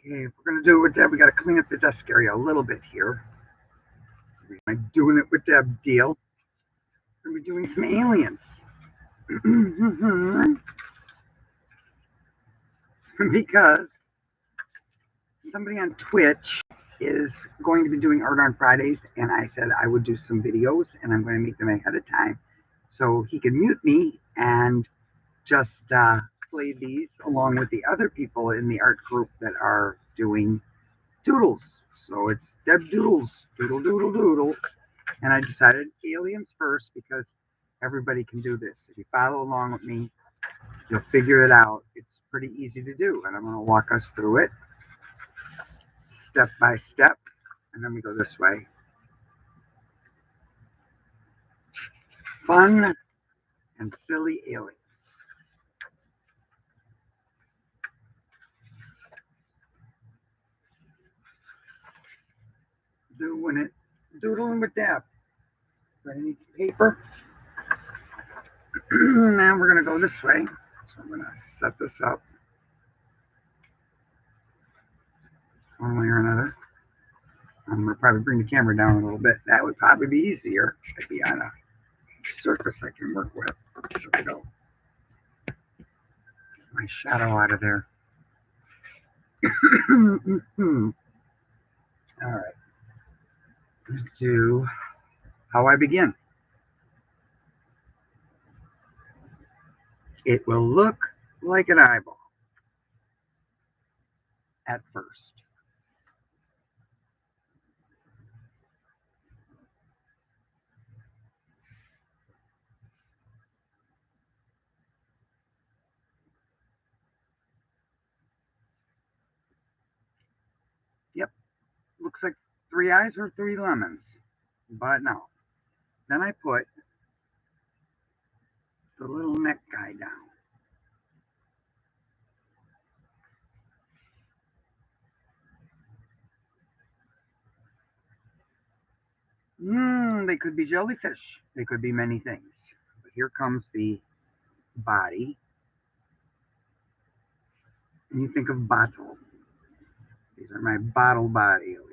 Okay, if we're going to do it with Deb, we got to clean up the desk area a little bit here. We're doing it with Deb deal. We're going to be doing some aliens. Because somebody on Twitch is going to be doing art on Fridays, and I said I would do some videos, and I'm going to make them ahead of time so he can mute me and just play these along with the other people in the art group that are doing doodles. So it's Deb Doodles, doodle, doodle, doodle. And I decided aliens first because everybody can do this. If you follow along with me, you'll figure it out. It's pretty easy to do, and I'm going to walk us through it step by step, and then we go this way. Fun and silly aliens. Doing it, doodling with Deb. I need some paper. Now we're going to go this way. So I'm going to set this up one way or another. I'm going to probably bring the camera down a little bit. That would probably be easier to be on a surface I can work with. There we go. My shadow out of there. All right. Let's do how I begin. It will look like an eyeball at first. Yep, looks like 3 eyes or 3 lemons, but no. Then I put the little neck guy down. They could be jellyfish. They could be many things. But here comes the body. And you think of bottle. These are my bottle body aliens.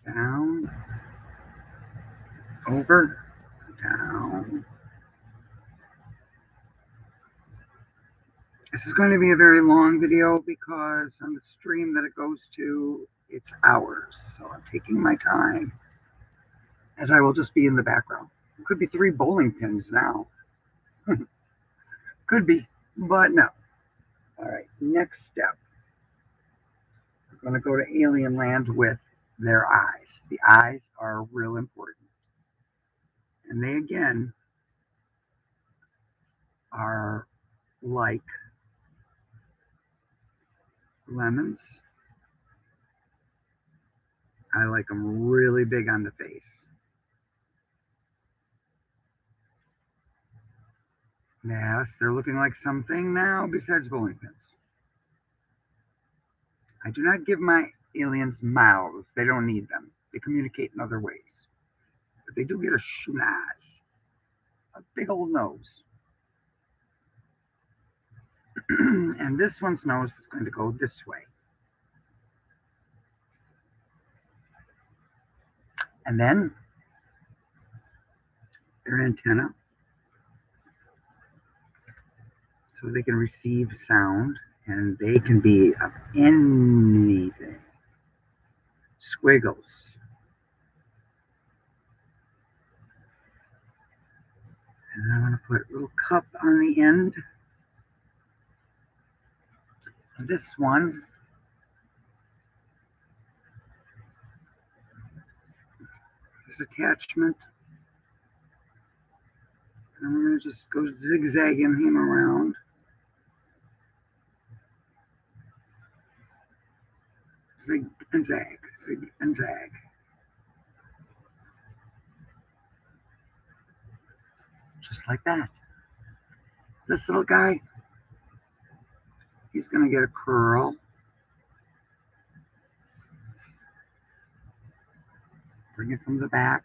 Down, over, down. This is going to be a very long video because on the stream that it goes to, it's hours. So I'm taking my time, as I will just be in the background. It could be 3 bowling pins now. Could be, but no. All right, next step. We're going to go to alien land with their eyes. The eyes are real important. And they, again, are like lemons. I like them really big on the face. Yes, they're looking like something now besides bowling pins. I do not give my aliens mouths. They don't need them. They communicate in other ways. But they do get a schnoz, a big old nose. And this one's nose is going to go this way. And then their antenna, so they can receive sound, and they can be of anything. Squiggles. And I'm going to put a little cup on the end. This one is attachment. And I'm going to just go zigzagging him around. Zig and zag, zig and zag. Just like that. This little guy, he's going to get a curl. Bring it from the back.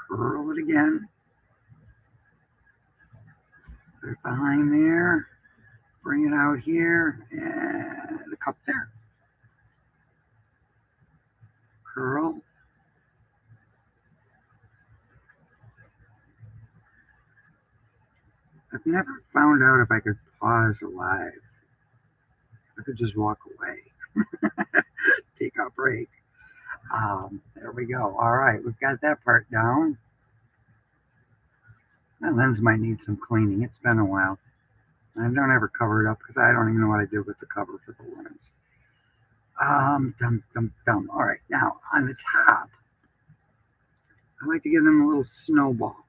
Curl it again. Put it behind there. bring it out here, and the cup there. Curl. I've never found out if I could pause live. I could just walk away, take a break. There we go. All right, we've got that part down. My lens might need some cleaning. It's been a while. I don't ever cover it up because I don't even know what I did with the cover for the lens. Dum. All right, now on the top, I like to give them a little snowball.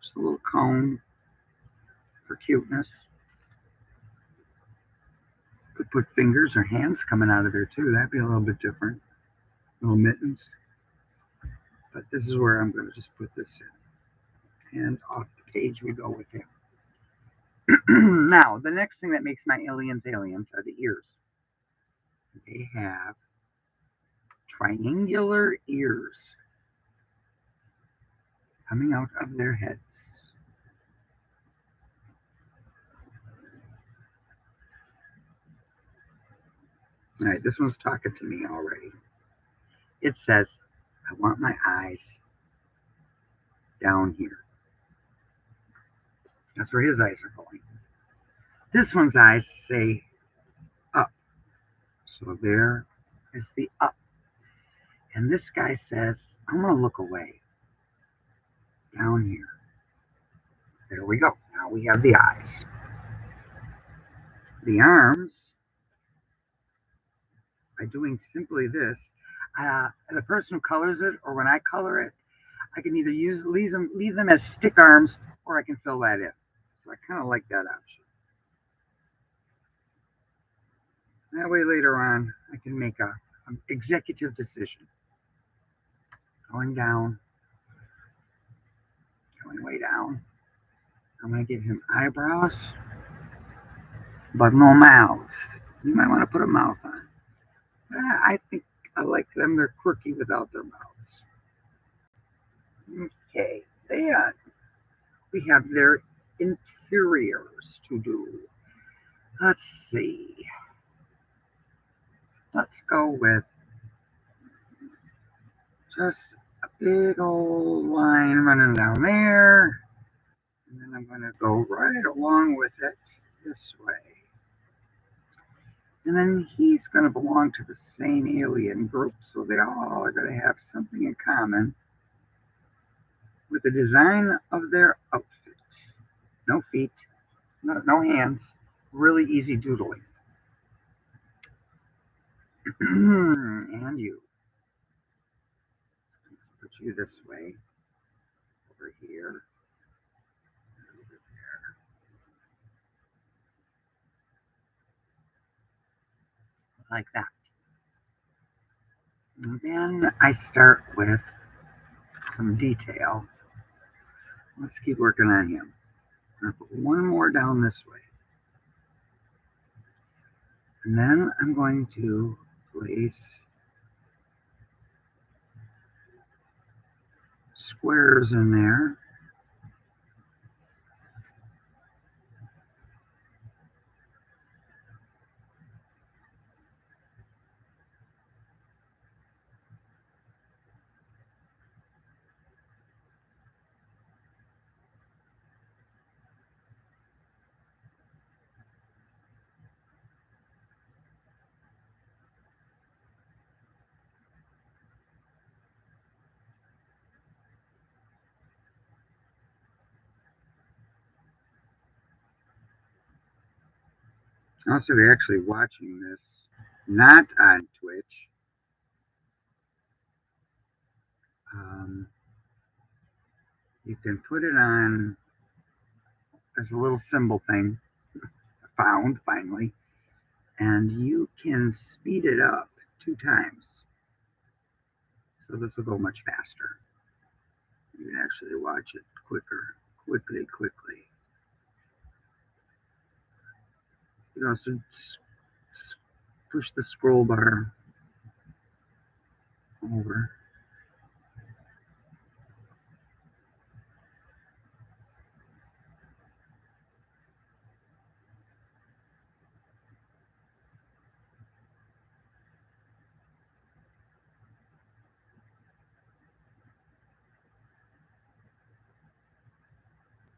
Just a little cone for cuteness. Could put fingers or hands coming out of there too. That'd be a little bit different. Little mittens. But this is where I'm going to just put this in. And off the page we go with him. Now, the next thing that makes my aliens are the ears. They have triangular ears coming out of their heads. All right, this one's talking to me already. It says, I want my eyes down here. That's where his eyes are going. This one's eyes say up. So there is the up. And this guy says, I'm going to look away. Down here. There we go. Now we have the eyes. The arms, by doing simply this, the person who colors it, or when I color it, I can either leave them as stick arms, or I can fill that in. So I kind of like that option. That way later on, I can make an executive decision. Going down, going way down. I'm going to give him eyebrows, but no mouth. You might want to put a mouth on. I think I like them. They're quirky without their mouths. Okay, then we have their interiors to do. Let's see. Let's go with just a big old line running down there. And then I'm going to go right along with it this way. And then he's going to belong to the same alien group, so they all are going to have something in common with the design of their outfit. No feet, no hands, really easy doodling. And you. Let's put you this way, over here, over there, like that. And then I start with some detail. Let's keep working on him. I'm going to put one more down this way. And then I'm going to place squares in there. Also, if you're actually watching this, not on Twitch, you can put it on, there's a little symbol thing I found finally, and you can speed it up 2 times. So this will go much faster. You can actually watch it quickly. You can also push the scroll bar over.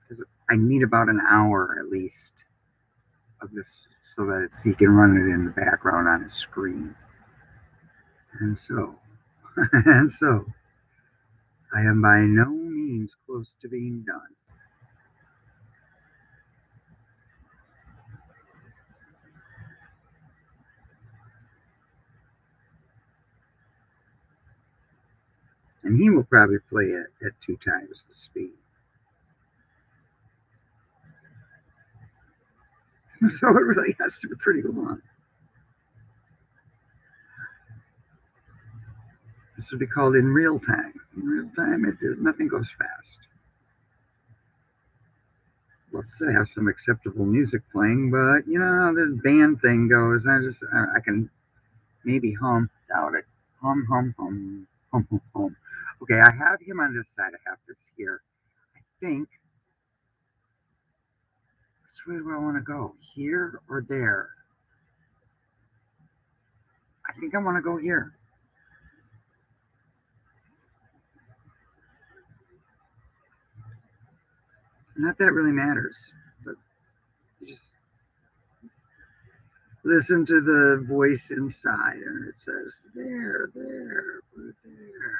because I need about an hour at least of this so that he can run it in the background on his screen. And so, and so, I am by no means close to being done. And he will probably play it at 2 times the speed. So it really has to be pretty long. This would be called in real time. In real time, nothing goes fast. Well, I have some acceptable music playing, but you know how this band thing goes. I can maybe hum. Doubt it. Hum, hum, hum, hum, hum, hum. Okay, I have him on this side. I have this here. I think, which way do I want to go? Here or there? I think I want to go here. Not that it really matters, but you just listen to the voice inside, and it says, there, there, put it there.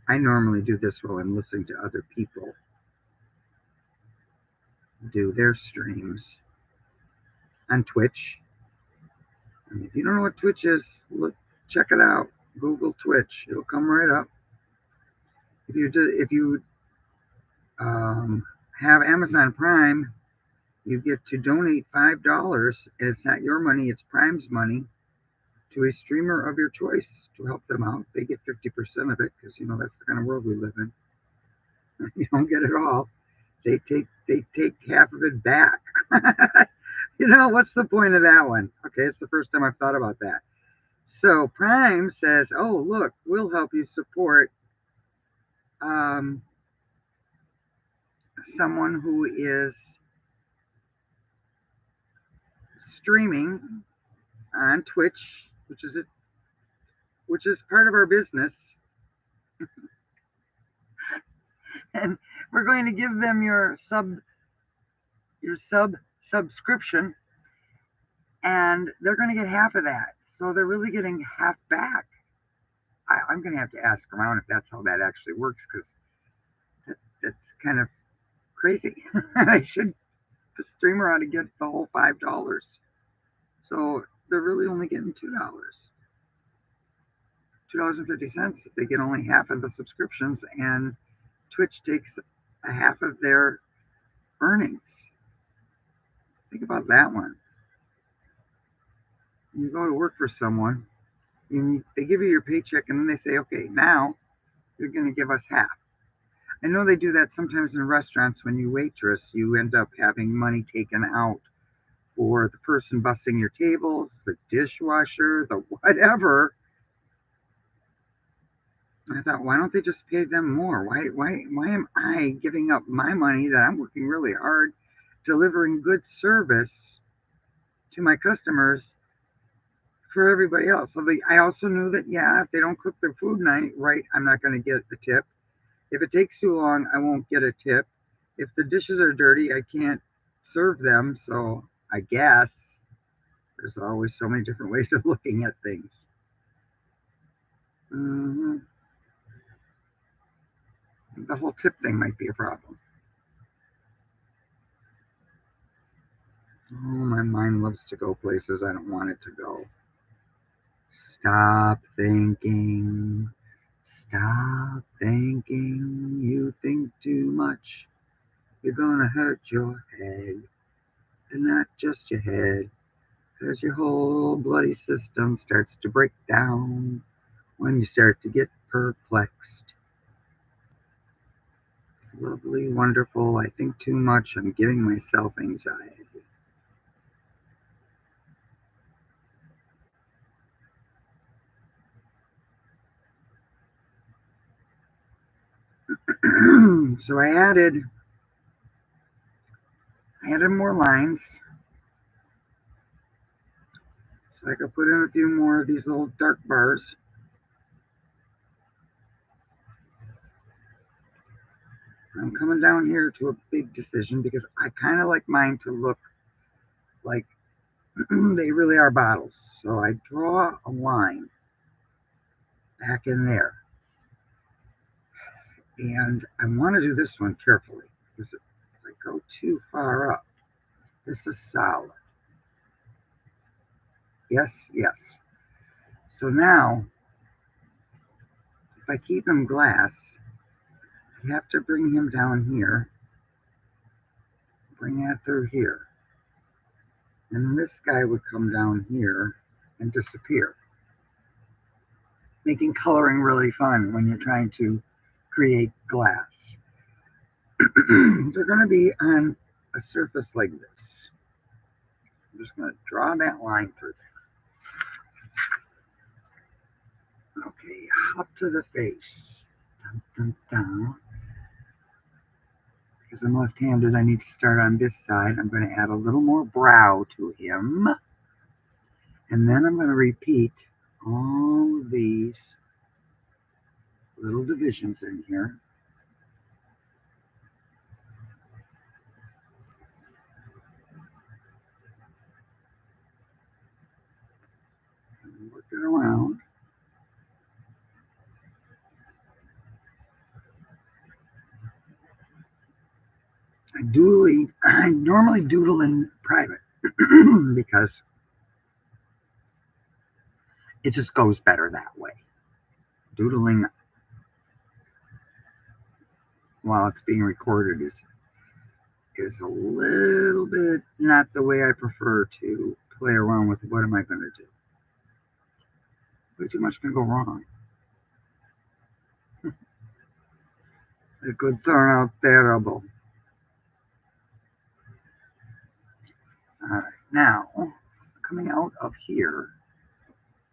I normally do this while I'm listening to other people do their streams on Twitch. And if you don't know what Twitch is, look, check it out. Google Twitch; it'll come right up. If you have Amazon Prime, you get to donate $5. It's not your money; it's Prime's money to a streamer of your choice to help them out. They get 50% of it because you know that's the kind of world we live in. You don't get it all. They take half of it back. You know, what's the point of that one? Okay, it's the first time I've thought about that. So Prime says, oh, look, we'll help you support um, someone who is streaming on Twitch, which is part of our business, and we're going to give them your subscription, and they're going to get half of that. So they're really getting half back. I'm going to have to ask around if that's how that actually works, because that's kind of crazy. The streamer ought to get the whole $5. So they're really only getting $2.50 if they get only half of the subscriptions, and Twitch takes a half of their earnings. Think about that one. You go to work for someone, and they give you your paycheck, and then they say, okay, now you're going to give us half. I know they do that sometimes in restaurants. When you waitress, you end up having money taken out for the person bussing your tables, the dishwasher, the whatever. I thought, why don't they just pay them more? Why am I giving up my money that I'm working really hard, delivering good service to my customers for everybody else? So I also knew that, yeah, if they don't cook their food right, I'm not going to get a tip. If it takes too long, I won't get a tip. If the dishes are dirty, I can't serve them. So I guess there's always so many different ways of looking at things. The whole tip thing might be a problem. Oh, my mind loves to go places I don't want it to go. Stop thinking. Stop thinking. You think too much. You're gonna hurt your head. And not just your head, because your whole bloody system starts to break down when you start to get perplexed. Lovely, wonderful. I think too much. I'm giving myself anxiety. So I added more lines. So I could put in a few more of these little dark bars. I'm coming down here to a big decision because I kind of like mine to look like they really are bottles. So I draw a line back in there. And I want to do this one carefully because if I go too far up, this is solid. Yes, yes. So now, if I keep him glass, I have to bring him down here, bring that through here. And this guy would come down here and disappear, making coloring really fun when you're trying to create glass. They're going to be on a surface like this. I'm just going to draw that line through there. Okay, up to the face. Dun, dun, dun. Because I'm left-handed, I need to start on this side. I'm going to add a little more brow to him. And then I'm going to repeat all of these little divisions in here. And work it around. I normally doodle in private because it just goes better that way. Doodling while it's being recorded is a little bit not the way I prefer to play around with what am I going to do. Way too much can go wrong. It could turn out terrible. Alright, now coming out of here,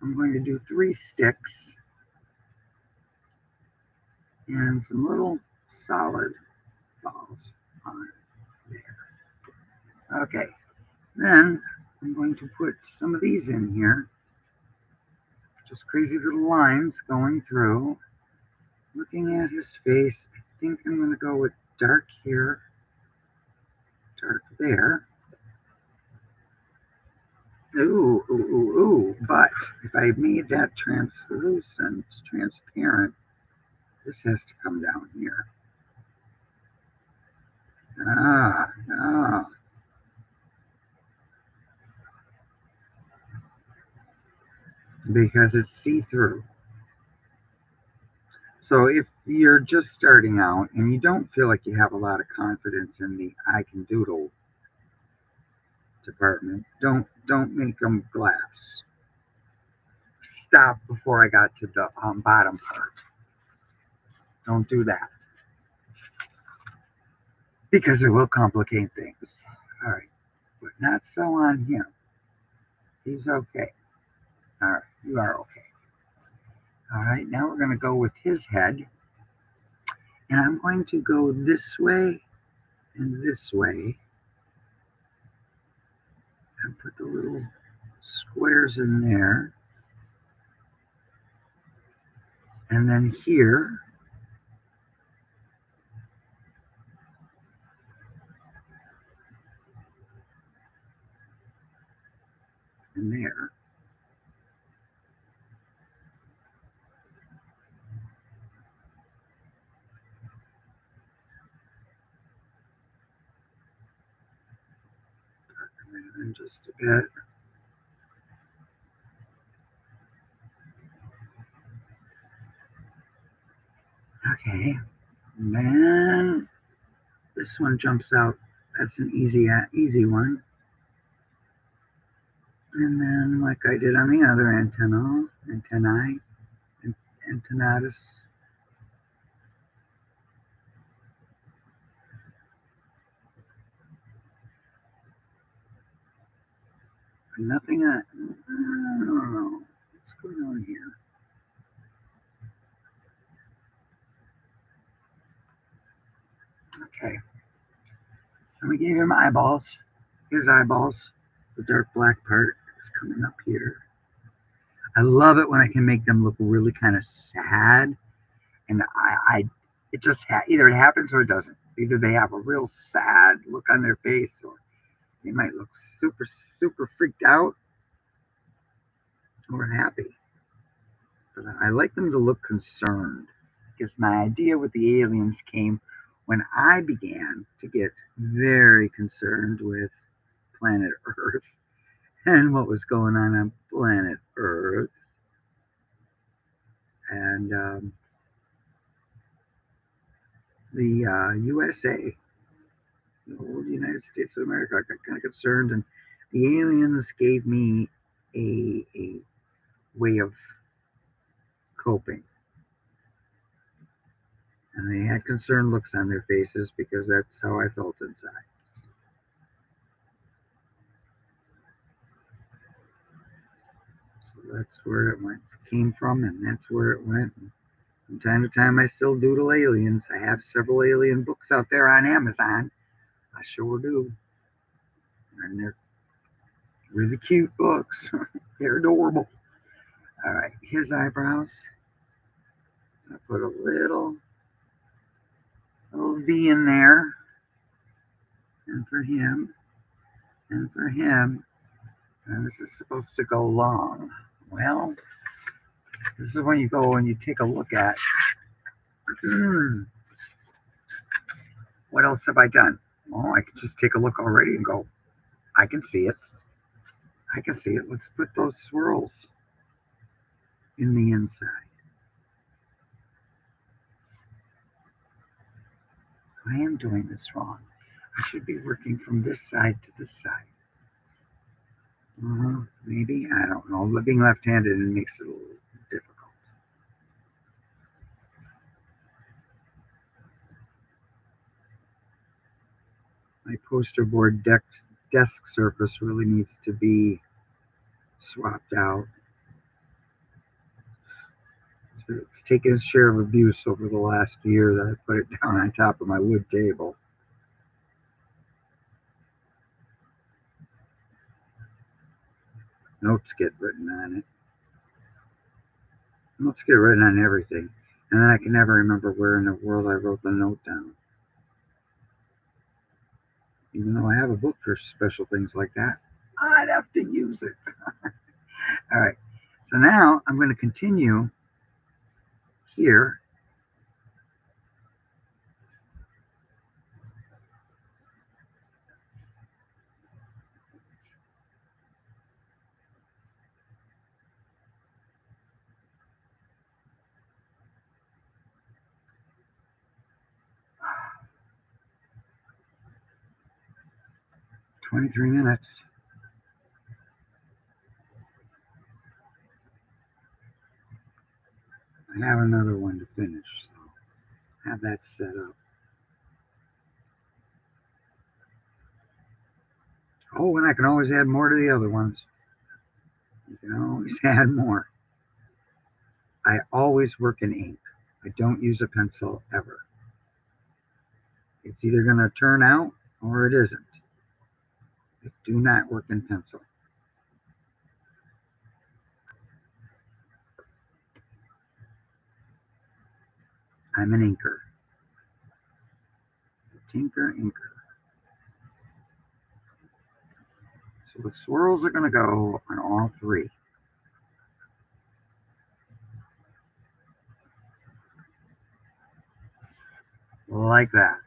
I'm going to do 3 sticks and some little solid balls on there. Okay, then I'm going to put some of these in here. Just crazy little lines going through. Looking at his face, I think I'm going to go with dark here, dark there. Ooh, ooh, ooh, ooh. But if I made that translucent, transparent, this has to come down here. Ah, ah. Because it's see-through. So if you're just starting out and you don't feel like you have a lot of confidence in the I can doodle department, don't make them glass. Stop before I got to the bottom part. Don't do that because it will complicate things. All right, but not so on him. He's okay. All right, you are okay. All right, now we're going to go with his head, and I'm going to go this way and this way, and put the little squares in there, and then here, and there. And just a bit. Okay, and then this one jumps out. That's an easy one. And then, like I did on the other antennae, antennatus. Nothing. I don't know. What's going on here? Okay. And we gave him eyeballs. His eyeballs, the dark black part. what's coming up here. I love it when I can make them look really kind of sad, and it just either it happens or it doesn't. Either they have a real sad look on their face, or they might look super, super freaked out or happy. But I like them to look concerned, because my idea with the aliens came when I began to get very concerned with planet Earth and what was going on planet Earth. And the USA, the old United States of America, I got kind of concerned, and the aliens gave me a way of coping. And they had concerned looks on their faces because that's how I felt inside. So that's where it came from, and that's where it went. And from time to time, I still doodle aliens. I have several alien books out there on Amazon. I sure do. And they're really cute books. They're adorable. All right, his eyebrows. I put a little V in there, and for him, and for him. And this is supposed to go long. Well, this is when you go and you take a look at what else have I done? Well, I could just take a look already and go, I can see it. I can see it. Let's put those swirls in the inside. I am doing this wrong. I should be working from this side to this side. Maybe, I don't know. Being left-handed, it makes it a little difficult. My poster board desk surface really needs to be swapped out. It's taken its share of abuse over the last year that I put it down on top of my wood table. Notes get written on it. Notes get written on everything. And then I can never remember where in the world I wrote the note down. Even though I have a book for special things like that, I'd have to use it. All right. So now I'm going to continue here. "23 minutes. I have another one to finish, so have that set up. Oh, and I can always add more to the other ones. You can always add more. I always work in ink. I don't use a pencil ever. It's either going to turn out or it isn't. I do not work in pencil. I'm an inker. A tinker inker. So the swirls are going to go on all three. Like that.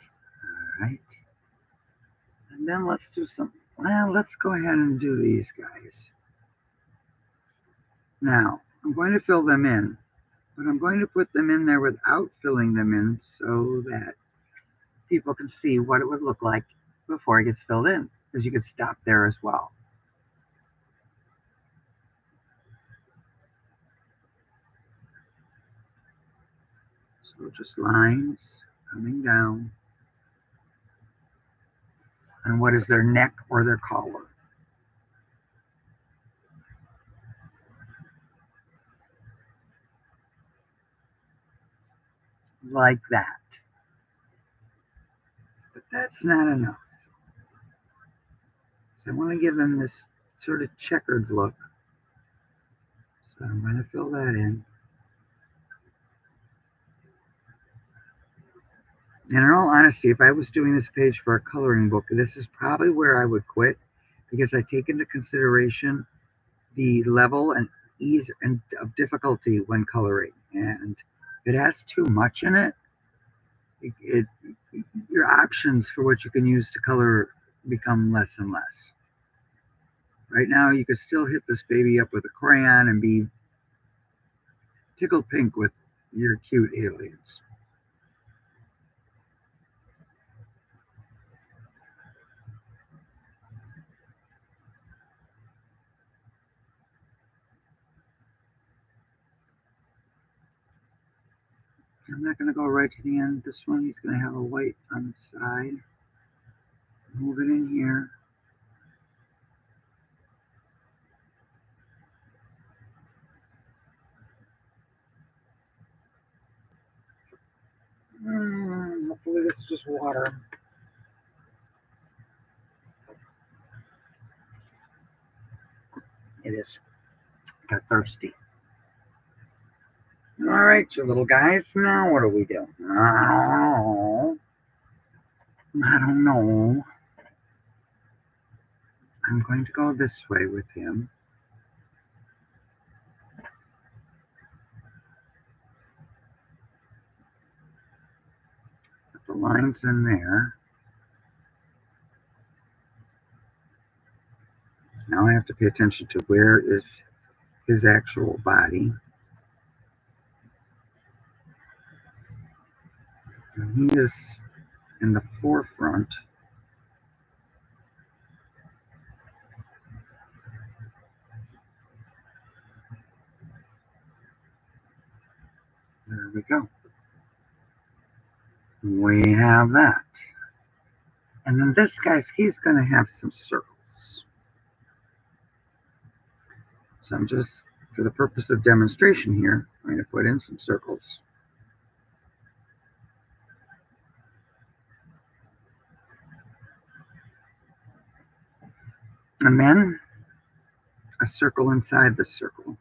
All right. And then let's do some, well, let's go ahead and do these guys. Now, I'm going to fill them in, but I'm going to put them in there without filling them in so that people can see what it would look like before it gets filled in, because you could stop there as well. So just lines coming down. And what is their neck or their collar? Like that. But that's not enough. So I want to give them this sort of checkered look. So I'm going to fill that in. And in all honesty, if I was doing this page for a coloring book, this is probably where I would quit, because I take into consideration the level and ease and of difficulty when coloring. And if it has too much in it, your options for what you can use to color become less and less. Right now, you could still hit this baby up with a crayon and be tickled pink with your cute aliens. I'm not going to go right to the end. This one, he's going to have a white on the side. Move it in here. Hopefully this is just water. It is. Got thirsty. All right, you little guys. Now what do we do? I don't know. I'm going to go this way with him. Put the lines in there. Now I have to pay attention to where is his actual body. And he is in the forefront. There we go. We have that. And then this guy's, he's going to have some circles. So I'm just, for the purpose of demonstration here, I'm going to put in some circles. And then a circle inside the circle.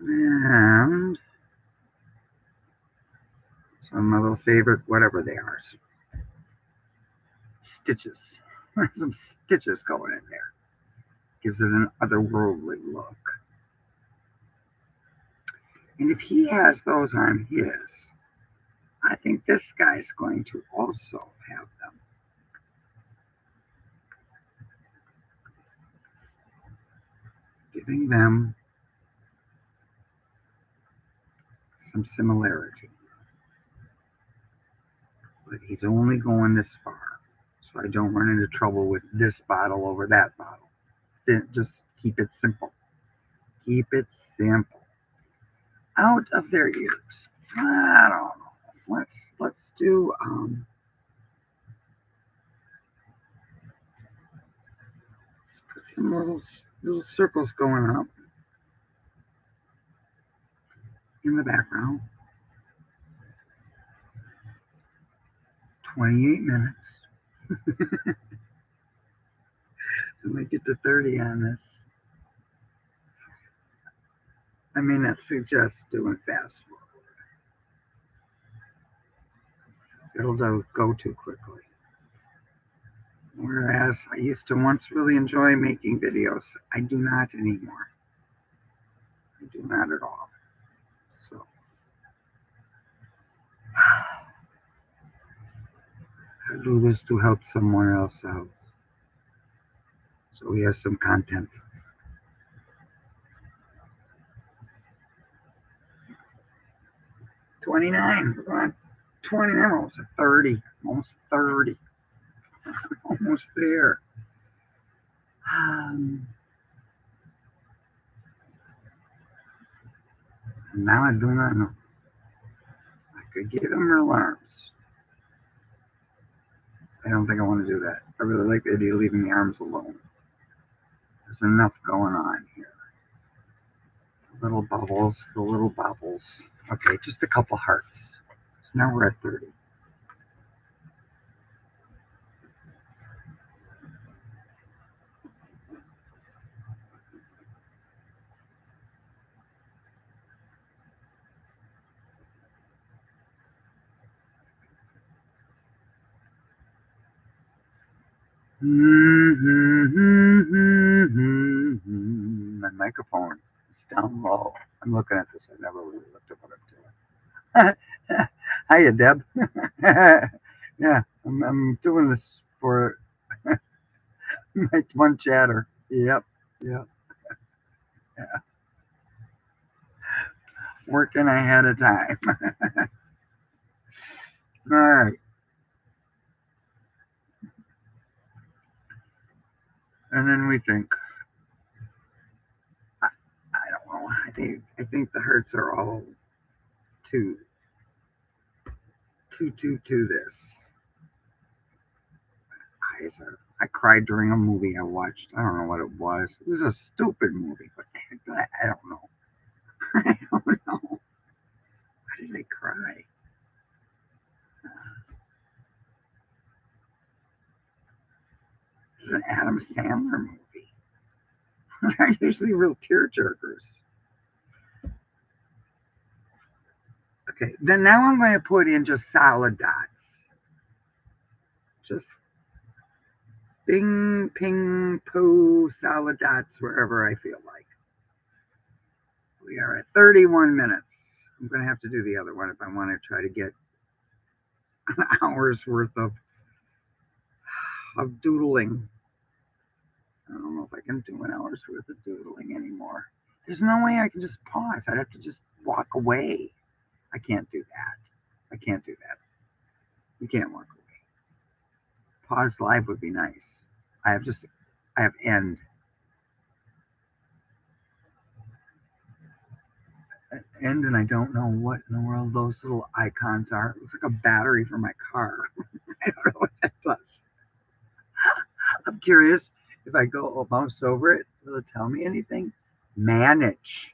And some of my little favorite, whatever they are, stitches. Some stitches going in there. Gives it an otherworldly look. And if he has those on his, I think this guy's going to also have them. Giving them some similarity. But he's only going this far, so I don't run into trouble with this bottle over that bottle. Just keep it simple. Keep it simple. Out of their ears. I don't know. Let's do let's put some little circles going up in the background. 28 minutes. I might get to 30 on this. I may not suggest doing fast forward. It'll go too quickly. Whereas I used to once really enjoy making videos, I do not anymore. I do not at all. So, I do this to help someone else out. So he has some content. 29. We're on 20. I'm almost at 30. Almost 30. Almost there. Now I do not know. I could give him alarms. I don't think I want to do that. I really like the idea of leaving the arms alone. There's enough going on here. The little bubbles. Okay, just a couple hearts. So now we're at 30. My microphone is down low. I'm looking at this. I never really looked at what I'm doing. Hiya, Deb. Yeah, I'm doing this for my one chatter. Yep, yep, yeah. Working ahead of time. All right, and then we think. I don't know. I think the hertz are all two, two. This. I cried during a movie I watched. I don't know what it was. It was a stupid movie, but I don't know. I don't know. Why did I cry? This is an Adam Sandler movie. They're usually real tearjerkers. Okay, then now I'm going to put in just solid dots. Just bing, ping, poo, solid dots wherever I feel like. We are at 31 minutes. I'm going to have to do the other one if I want to try to get an hour's worth of doodling. I don't know if I can do an hour's worth of doodling anymore. There's no way I can just pause. I'd have to just walk away. I can't do that. I can't do that. You can't walk away. Pause live would be nice. I have end. End, and I don't know what in the world those little icons are. It looks like a battery for my car. I don't know what that does. I'm curious if I go mouse over it, will it tell me anything? Manage.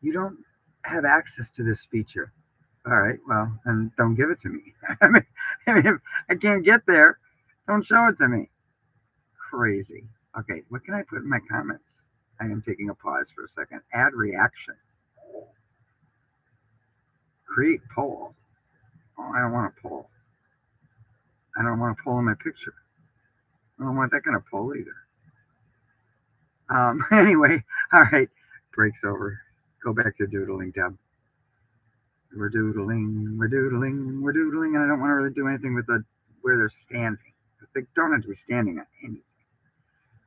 You don't have access to this feature. All right, well, then don't give it to me. If I can't get there, don't show it to me. Crazy. Okay, what can I put in my comments? I am taking a pause for a second. Add reaction. Create poll. Oh, I don't want a poll. I don't want a poll in my picture. I don't want that kind of poll either. Anyway, all right, break's over. Go back to doodling, Deb. We're doodling, we're doodling, we're doodling, and I don't want to really do anything with where they're standing because they don't have to be standing on anything.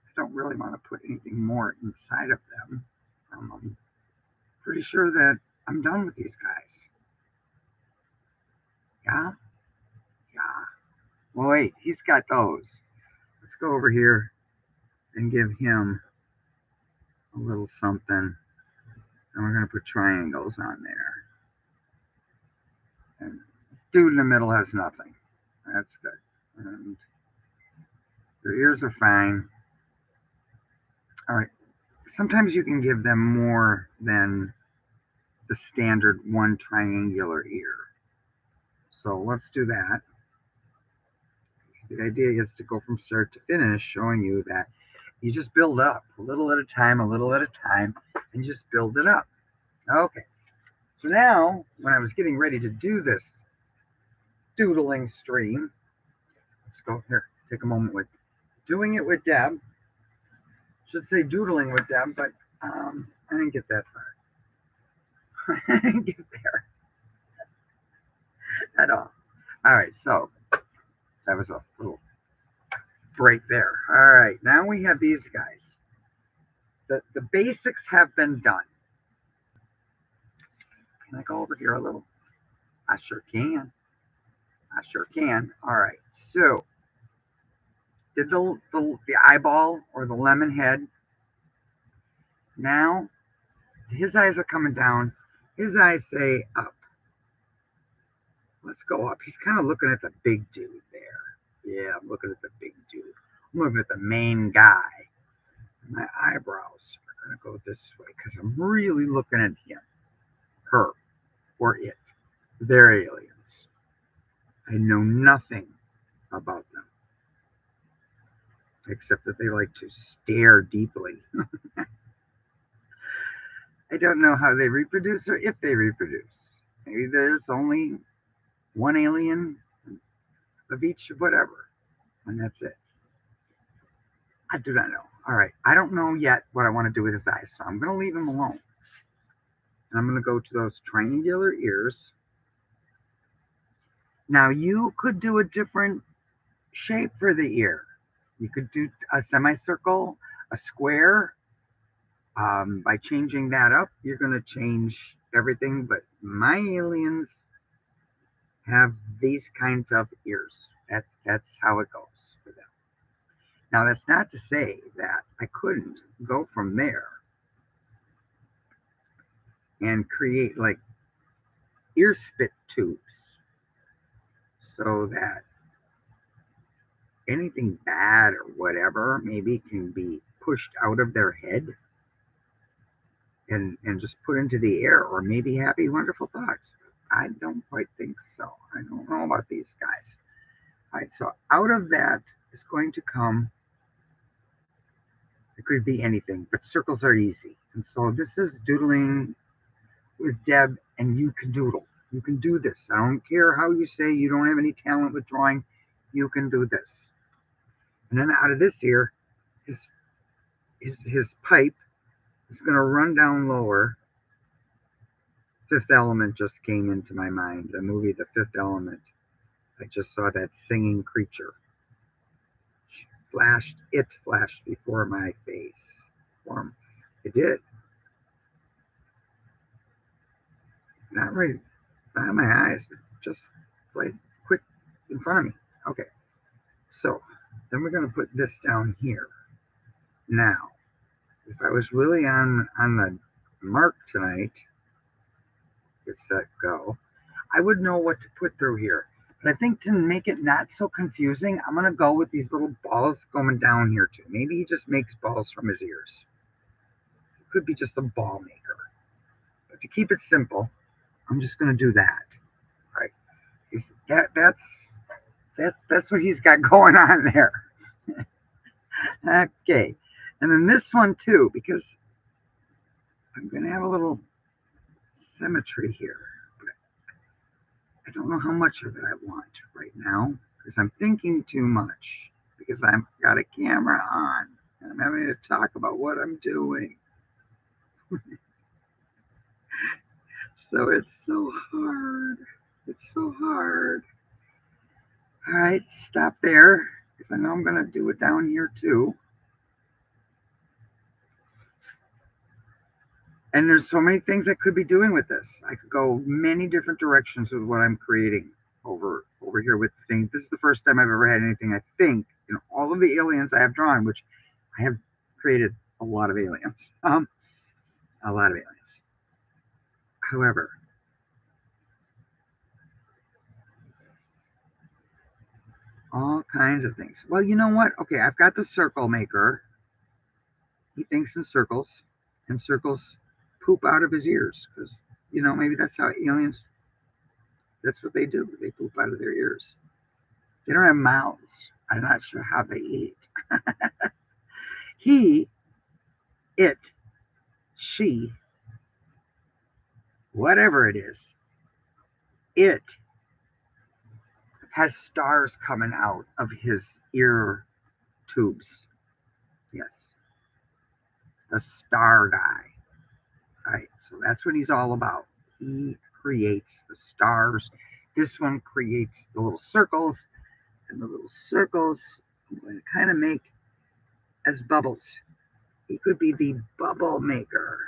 I don't really want to put anything more inside of them. I'm pretty sure that I'm done with these guys. Yeah, yeah. Well, wait, he's got those. Let's go over here and give him a little something, and we're gonna put triangles on there. And dude in the middle has nothing. That's good. And their ears are fine. All right. Sometimes you can give them more than the standard one triangular ear. So let's do that. The idea is to go from start to finish, showing you that you just build up a little at a time, and just build it up. Okay. So now, when I was getting ready to do this doodling stream, let's go here, take a moment with doing it with Deb. Should say doodling with Deb, but I didn't get that far. I didn't get there at all. All right, so that was a little break there. All right, now we have these guys. The basics have been done. Can I go over here a little? I sure can. I sure can. All right, so did the eyeball or the lemon head. Now his eyes are coming down. His eyes say up. Let's go up. He's kind of looking at the big dude there. Yeah, I'm looking at the big dude. I'm looking at the main guy. My eyebrows are going to go this way because I'm really looking at him. Her. or it. They're aliens. I know nothing about them except that they like to stare deeply. I don't know how they reproduce or if they reproduce. Maybe there's only one alien of each whatever, and that's it. I do not know. All right, I don't know yet what I want to do with his eyes, so I'm going to leave him alone. And I'm going to go to those triangular ears. Now, you could do a different shape for the ear. You could do a semicircle, a square. By changing that up, you're going to change everything. But my aliens have these kinds of ears. That's how it goes for them. Now, that's not to say that I couldn't go from there and create like ear spit tubes so that anything bad or whatever maybe can be pushed out of their head and just put into the air, or maybe happy, wonderful thoughts. I don't quite think so. I don't know about these guys. All right, so out of that is going to come, it could be anything, but circles are easy. And so this is doodling with Deb, and you can doodle. You can do this. I don't care how you say you don't have any talent with drawing. You can do this. And then out of this ear, his pipe is going to run down lower. Fifth Element just came into my mind. The movie The Fifth Element. I just saw that singing creature. It flashed before my face. It did. Not right by my eyes, but just like quick in front of me. Okay. So then we're going to put this down here. Now, if I was really on the mark tonight, get set, go, I would know what to put through here. But I think to make it not so confusing, I'm going to go with these little balls going down here too. Maybe he just makes balls from his ears. It could be just a ball maker. But to keep it simple, I'm just going to do that. All right. That's what he's got going on there. Okay. And then this one too, because I'm going to have a little symmetry here. But I don't know how much of it I want right now because I'm thinking too much because I've got a camera on and I'm having to talk about what I'm doing. So it's so hard. It's so hard. All right, stop there because I know I'm going to do it down here too. And there's so many things I could be doing with this. I could go many different directions with what I'm creating over here with things. This is the first time I've ever had anything, I think, all of the aliens I have drawn, which I have created a lot of aliens. A lot of aliens. However, all kinds of things. Well, you know what? Okay, I've got the circle maker. He thinks in circles, and circles poop out of his ears because, maybe that's how aliens, that's what they do. They poop out of their ears. They don't have mouths. I'm not sure how they eat. He, it, she, whatever it is, it has stars coming out of his ear tubes. Yes, the star guy. All right, so that's what he's all about. He creates the stars. This one creates the little circles, and the little circles I'm going to kind of make as bubbles. He could be the bubble maker.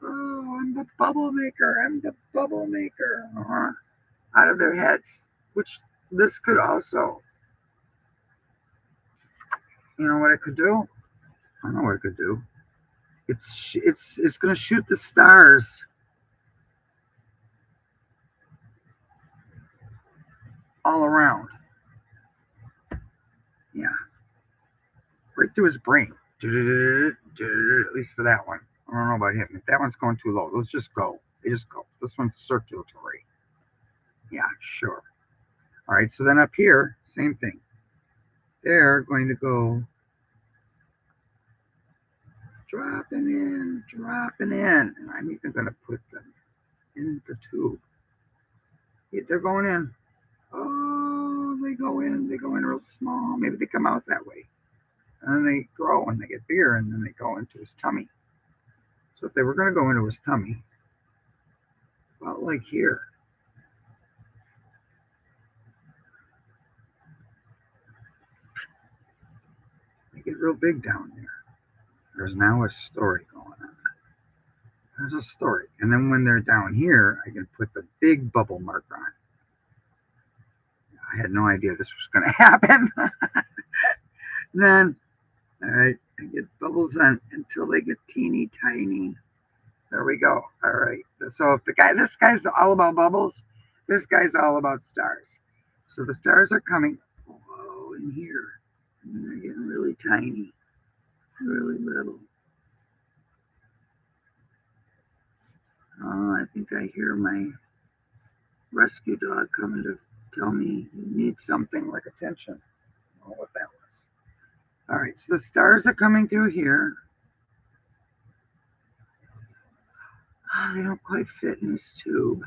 Oh, I'm the bubble maker. I'm the bubble maker. Out of their heads, which this could also, what it could do? I don't know what it could do. It's going to shoot the stars all around. Yeah, right through his brain. At least for that one. I don't know about him. If that one's going too low, let's just go. They just go. This one's circulatory. Yeah, sure. All right, so then up here, same thing. They're going to go dropping in. And I'm even going to put them in the tube. They're going in. Oh, they go in real small. Maybe they come out that way. And then they grow and they get bigger and then they go into his tummy. So if they were going to go into his tummy, about like here, they get real big down there. There's now a story going on. There's a story. And then when they're down here, I can put the big bubble marker on. I had no idea this was going to happen. Then, all right, I get bubbles on until they get teeny tiny. There we go. All right. So if this guy's all about bubbles, this guy's all about stars. So the stars are coming. Whoa, in here. And they're getting really tiny, really little. Oh, I think I hear my rescue dog coming to tell me he needs something like attention. I don't know what that was. All right, so the stars are coming through here. Oh, they don't quite fit in this tube.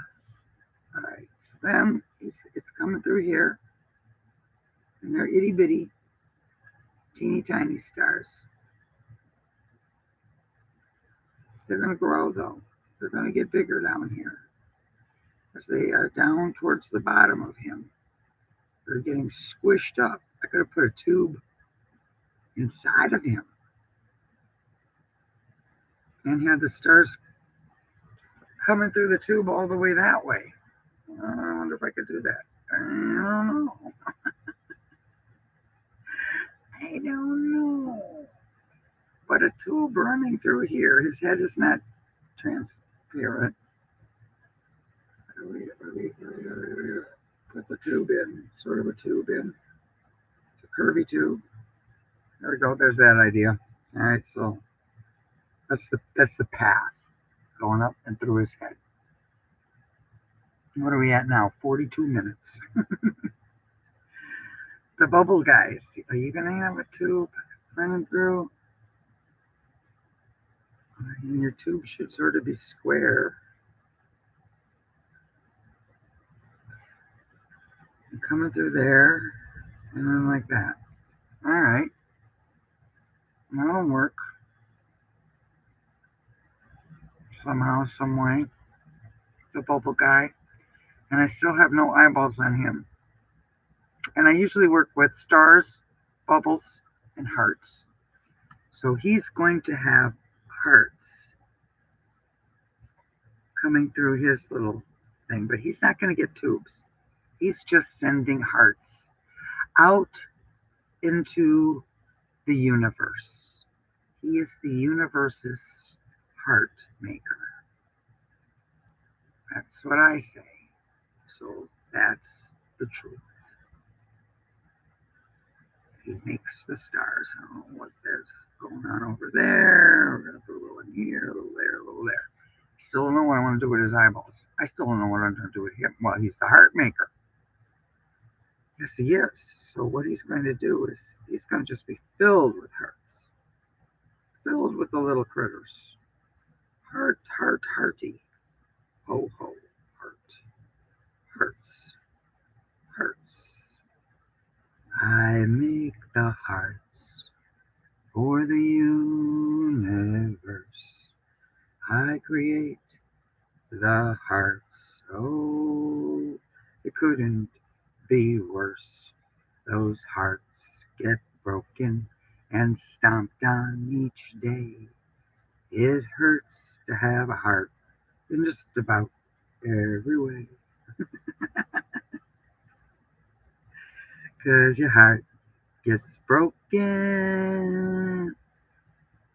All right, so then it's coming through here, and they're itty bitty, teeny tiny stars. They're going to grow though. They're going to get bigger down here as they are down towards the bottom of him. They're getting squished up. I could have put a tube inside of him and had the stars coming through the tube all the way that way. I wonder if I could do that. I don't know. I don't know. But a tube running through here, his head is not transparent. Put the tube in, sort of a tube in. It's a curvy tube. There we go. There's that idea. All right, so that's the path going up and through his head. What are we at now? 42 minutes. The bubble guys. Are you gonna have a tube running through? And your tube should sort of be square. And coming through there, and then like that. All right, that'll work somehow, some way. The bubble guy, and I still have no eyeballs on him. And I usually work with stars, bubbles, and hearts. So he's going to have hearts coming through his little thing, but he's not going to get tubes. He's just sending hearts out into the universe. He is the universe's heart maker. That's what I say. So that's the truth. He makes the stars. I don't know what there's going on over there. We're going to put a little in here, a little there, a little there. Still don't know what I want to do with his eyeballs. I still don't know what I'm going to do with him. Well, he's the heart maker. Yes, he is. So what he's going to do is he's going to just be filled with hearts. Filled with the little critters. Heart, heart, hearty. Ho, ho, heart. Hearts. Hearts. I make the hearts for the universe. I create the hearts. Oh, it couldn't be worse. Those hearts get broken and stomped on each day. It hurts to have a heart in just about every way. 'Cause your heart gets broken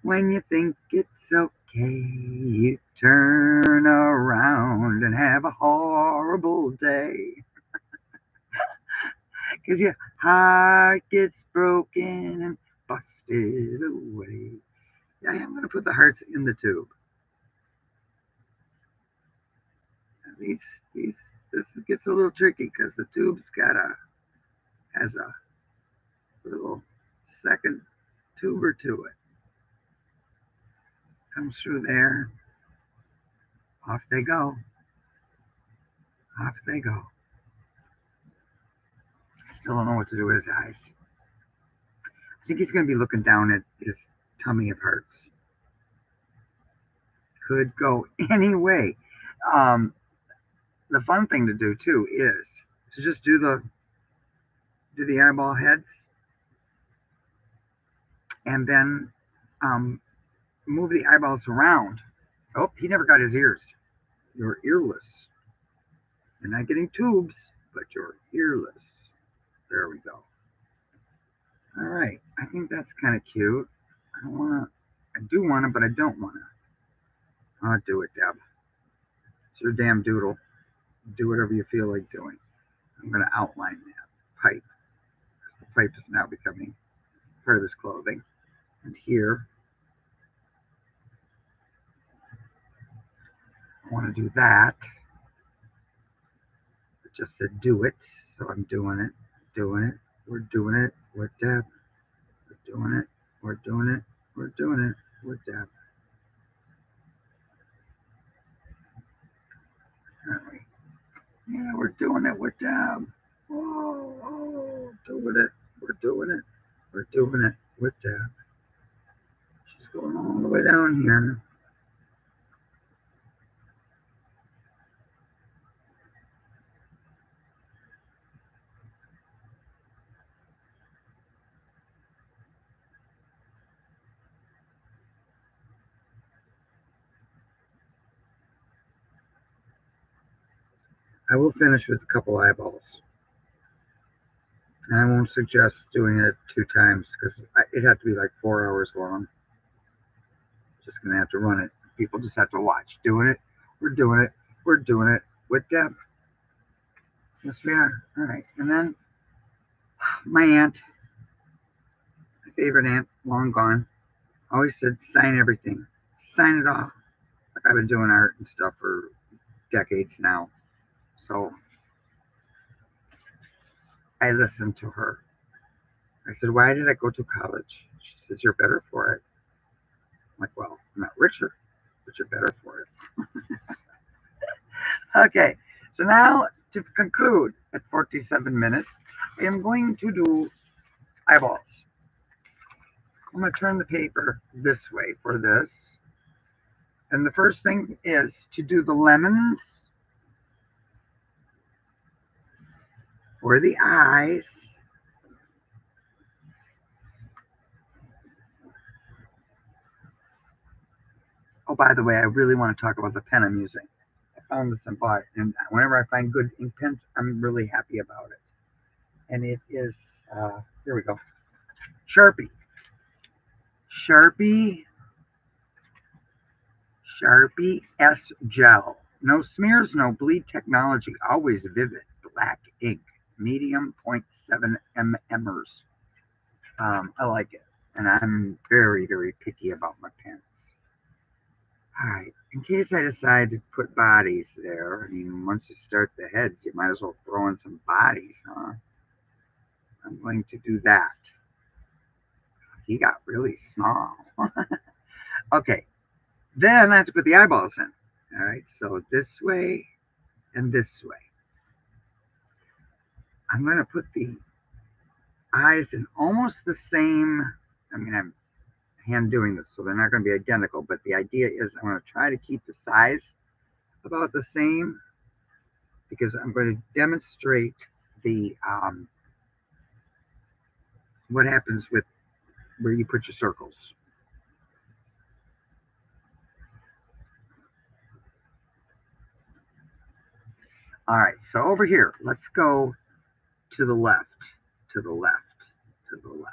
when you think it's okay. You turn around and have a horrible day. 'Cause your heart gets broken and busted away. Yeah, I'm going to put the hearts in the tube. these, these, this gets a little tricky because the tube's has a little second tuber to it. Comes through there. Off they go. Off they go. I still don't know what to do with his eyes. I think he's going to be looking down at his tummy of hearts. Could go any way. The fun thing to do too is to just do the eyeball heads and then move the eyeballs around. Oh, he never got his ears. You're earless. You're not getting tubes, but you're earless. There we go. All right, I think that's kind of cute. I do want to, but I don't want to. I'll do it, Deb. It's your damn doodle. Do whatever you feel like doing. I'm going to outline that pipe. The pipe is now becoming part of his clothing. And here, I want to do that. It just said do it, so I'm doing it. Doing it. We're doing it with Deb. We're doing it. We're doing it. We're doing it with Deb. Aren't we? Yeah, we're doing it with Deb. Oh, doing it. We're doing it. We're doing it with Deb. She's going all the way down here. I will finish with a couple eyeballs. And I won't suggest doing it 2 times because it had to be like 4 hours long. Just going to have to run it. People just have to watch. Doing it. We're doing it. We're doing it with Deb. Yes, we are. All right. And then my aunt, my favorite aunt, long gone, always said, sign everything. Sign it off. Like I've been doing art and stuff for decades now. So I listened to her. I said, why did I go to college? She says, you're better for it. I'm like, well, I'm not richer, but you're better for it. Okay, so now to conclude at 47 minutes, I am going to do eyeballs. I'm going to turn the paper this way for this. And the first thing is to do the lemons for the eyes. Oh, by the way, I really want to talk about the pen I'm using. I found this and bought it, and whenever I find good ink pens, I'm really happy about it. And it is, here we go, Sharpie. Sharpie S Gel. No smears, no bleed technology. Always vivid. Black ink. Medium 0.7 mmers. I like it. And I'm very, very picky about my pens. Alright, in case I decide to put bodies there, I mean, once you start the heads, you might as well throw in some bodies, huh? I'm going to do that. He got really small. Okay, then I have to put the eyeballs in. Alright, so this way and this way. I'm going to put the eyes in almost the same, I mean, I'm hand doing this, so they're not going to be identical, but the idea is I'm going to try to keep the size about the same because I'm going to demonstrate the what happens with where you put your circles. All right, so over here, let's go to the left, to the left, to the left.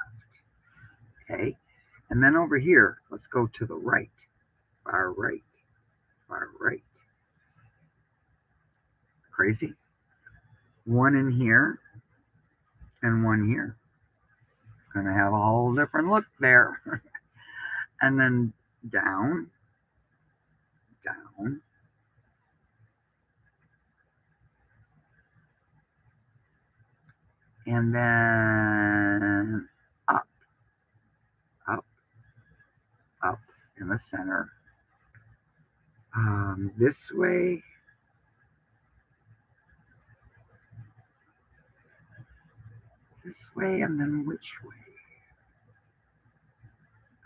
Okay, and then over here, let's go to the right, far right, far right. Crazy. One in here and one here. Gonna have a whole different look there. And then down, down, and then up, up, up in the center. This way, and then which way?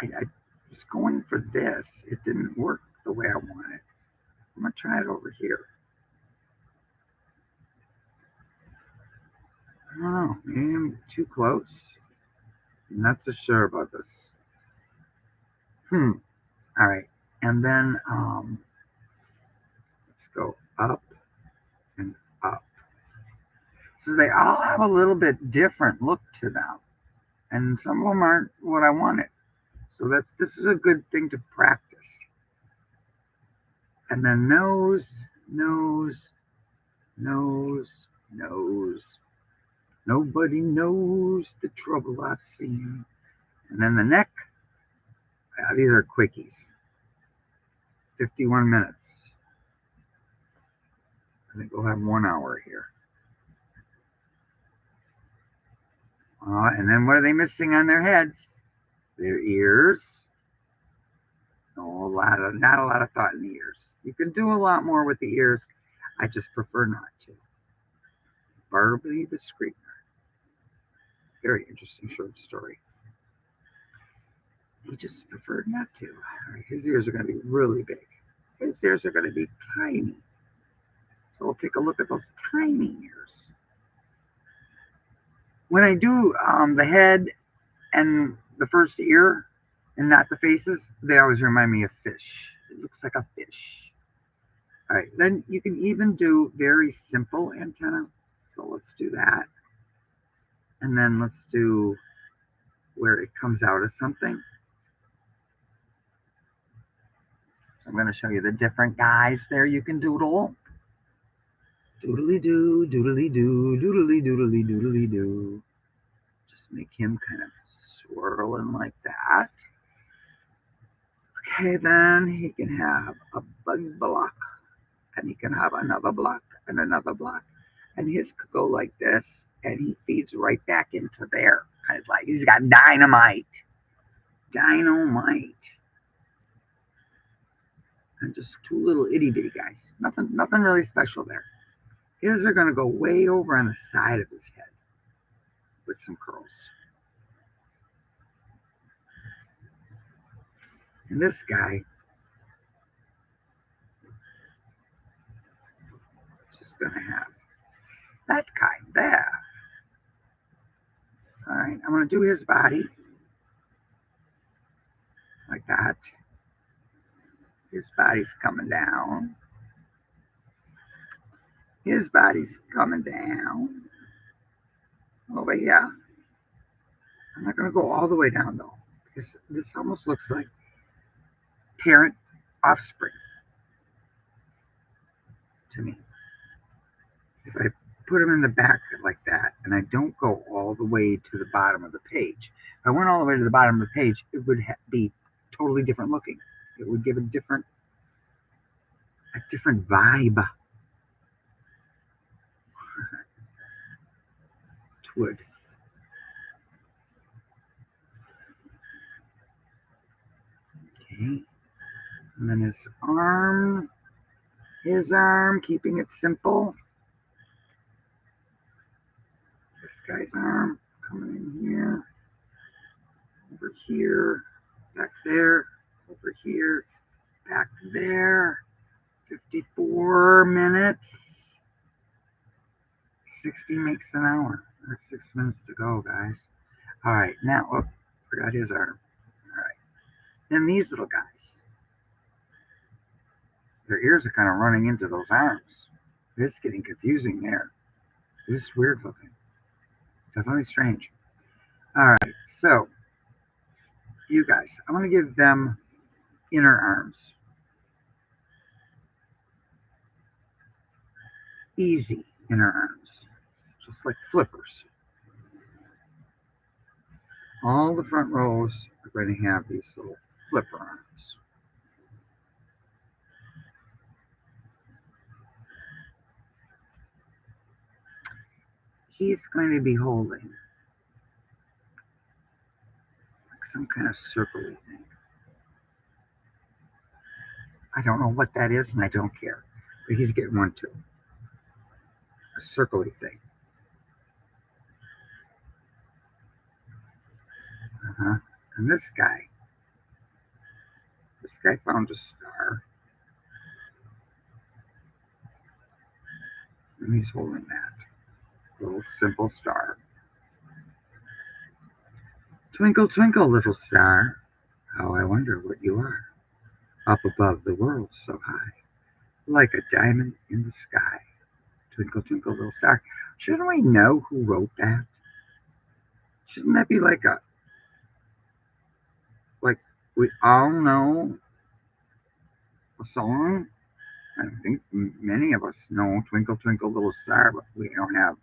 I was going for this. It didn't work the way I wanted. I'm going to try it over here. I don't know. Maybe I'm too close. I'm not so sure about this. All right. And then let's go up and up. So they all have a little bit different look to them. And some of them aren't what I wanted. So this is a good thing to practice. And then nose, nose, nose, nose. Nobody knows the trouble I've seen. And then the neck. These are quickies. 51 minutes. I think we'll have 1 hour here. And then what are they missing on their heads? Their ears. Not a lot of thought in the ears. You can do a lot more with the ears. I just prefer not to. Barbie the Screamer. Very interesting short story. He just preferred not to. All right, his ears are going to be really big. His ears are going to be tiny. So we'll take a look at those tiny ears. When I do the head and the first ear and not the faces, they always remind me of fish. It looks like a fish. All right, then you can even do very simple antenna. So let's do that. And then let's do where it comes out of something. So I'm going to show you the different guys there you can doodle. Doodly doo, doodly doo, doodly doodly doodly doo. Just make him kind of swirling like that. Okay, then he can have a bug block, and he can have another block and another block, and his could go like this, and he feeds right back into there. Kind of like he's got dynamite. Dynamite. And just two little itty bitty guys. Nothing really special there. His are gonna go way over on the side of his head with some curls. And this guy is just gonna have that kind there. All right, I'm gonna do his body like that. His body's coming down. His body's coming down over here. I'm not gonna go all the way down though, because this almost looks like parent offspring to me. If I put him in the back like that, and I don't go all the way to the bottom of the page. If I went all the way to the bottom of the page, it would be totally different looking. It would give a different vibe to it. Okay, and then his arm, keeping it simple. This guy's arm coming in here, over here, back there, over here, back there. 54 minutes. 60 makes an hour. There's 6 minutes to go, guys. All right, now, forgot his arm. All right, then these little guys. Their ears are kind of running into those arms. It's getting confusing there. It's weird looking. Definitely strange. All right, so you guys, I'm going to give them inner arms. Easy inner arms, just like flippers. All the front rows are going to have these little flipper arms. he's going to be holding like some kind of circly thing. I don't know what that is, and I don't care. But he's getting one too. A circly thing. And this guy found a star, and he's holding that little simple star. Twinkle, twinkle, little star, how I wonder what you are, up above the world so high, like a diamond in the sky. Twinkle, twinkle, little star. Shouldn't we know who wrote that? Shouldn't that be like we all know a song? I think many of us know Twinkle, Twinkle, Little Star, but we don't have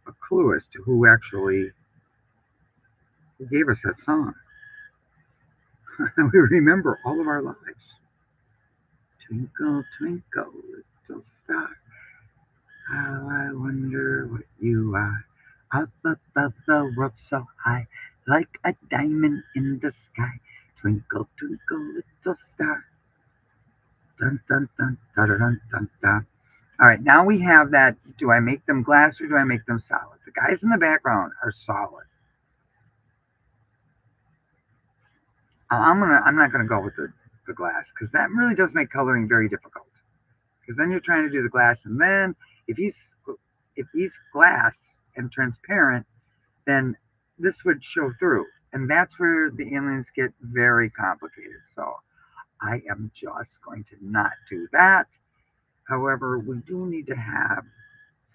a clue as to who actually gave us that song. We remember all of our lives. Twinkle, twinkle, little star, how I wonder what you are. Up above the world so high, like a diamond in the sky. Twinkle, twinkle, little star. Dun, dun, dun, dun, dun, dun, dun. All right, now we have that. Do I make them glass or do I make them solid? The guys in the background are solid. I'm not gonna go with the glass because that really does make coloring very difficult. Because then you're trying to do the glass, and then if he's glass and transparent, then this would show through, and that's where the aliens get very complicated. So I am just going to not do that. However, we do need to have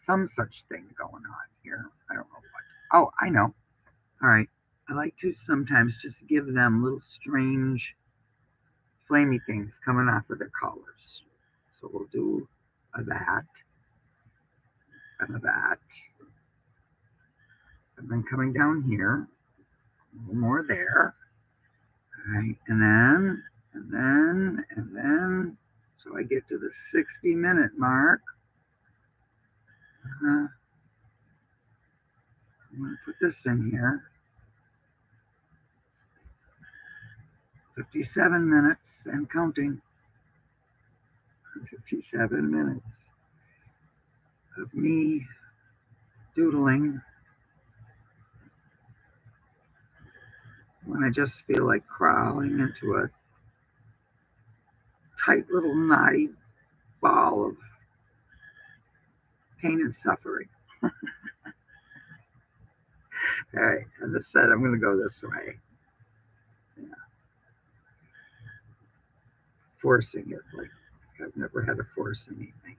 some such thing going on here. I don't know what. Oh, I know. All right. I like to sometimes just give them little strange flamey things coming off of their collars. So we'll do that and that. And then coming down here, a little more there. All right. And then. So I get to the 60-minute mark. I'm going to put this in here. 57 minutes and counting. 57 minutes of me doodling when I just feel like crawling into a tight little knotty ball of pain and suffering. All right, as I said, I'm going to go this way. Yeah. Forcing it, like I've never had to force anything.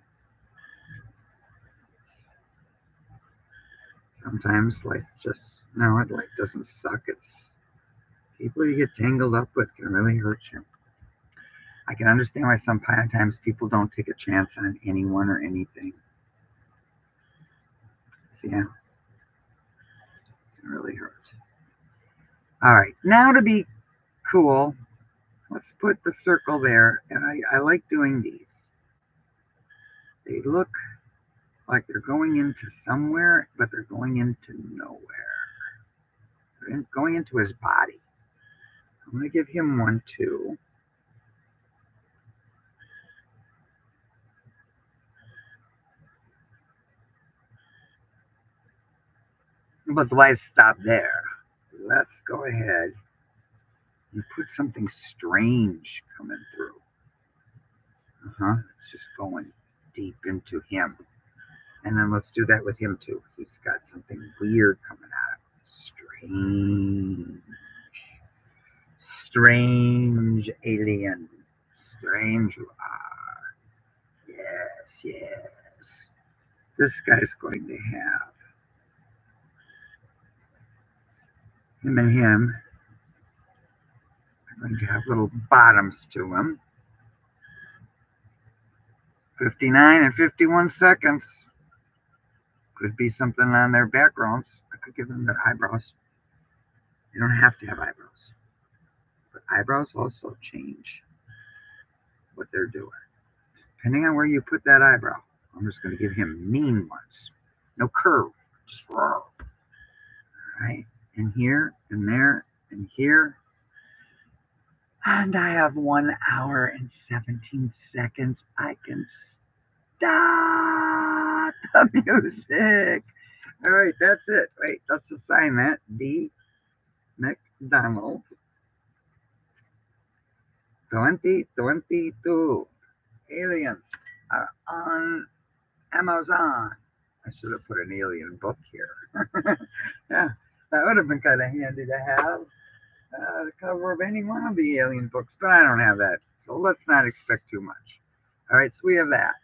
Sometimes life just, no, life doesn't suck. It's people you get tangled up with can really hurt you. I can understand why sometimes people don't take a chance on anyone or anything. So yeah, it can really hurt. All right, now to be cool, let's put the circle there. And I like doing these. They look like they're going into somewhere, but they're going into nowhere. They're going into his body. I'm going to give him one too. But why stop there? Let's go ahead and put something strange coming through. It's just going deep into him. And then let's do that with him too. He's got something weird coming out of him. Strange alien. Strange you are. Yes, yes. This guy's going to have him and him are going to have little bottoms to him. 59 and 51 seconds. Could be something on their backgrounds. I could give them their eyebrows. They don't have to have eyebrows. But eyebrows also change what they're doing. Depending on where you put that eyebrow. I'm just going to give him mean ones. No curve, Just roar. Right? And here, and there, and here. And I have 1 hour and 17 seconds. I can stop the music. All right, that's it. Wait, let's assign that. D. McDonald. 2022. Aliens are on Amazon. I should have put an alien book here. Yeah, that would have been kind of handy to have. The cover of any one of the alien books, but I don't have that. So let's not expect too much. All right, so we have that.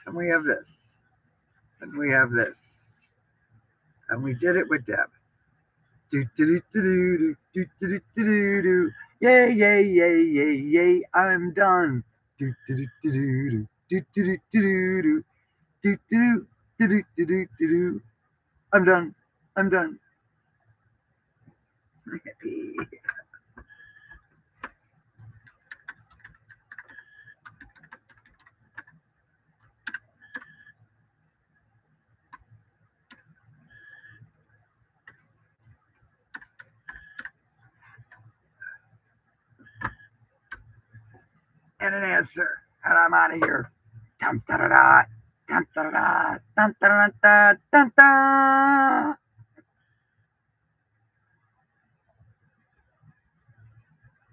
And we have this. And we have this. And we did it with Deb. Do, do, do, do, do, do, do, do, do, do. Yay, yay, yay, yay, yay, I'm done. Do, do, do, do, do, do, do, do, do, do, do, do, do, do, do, do, do. I'm done. I'm done. And an answer. And I'm out of here. Dum da da da. Dum da da da. Dum da da da. Dum da.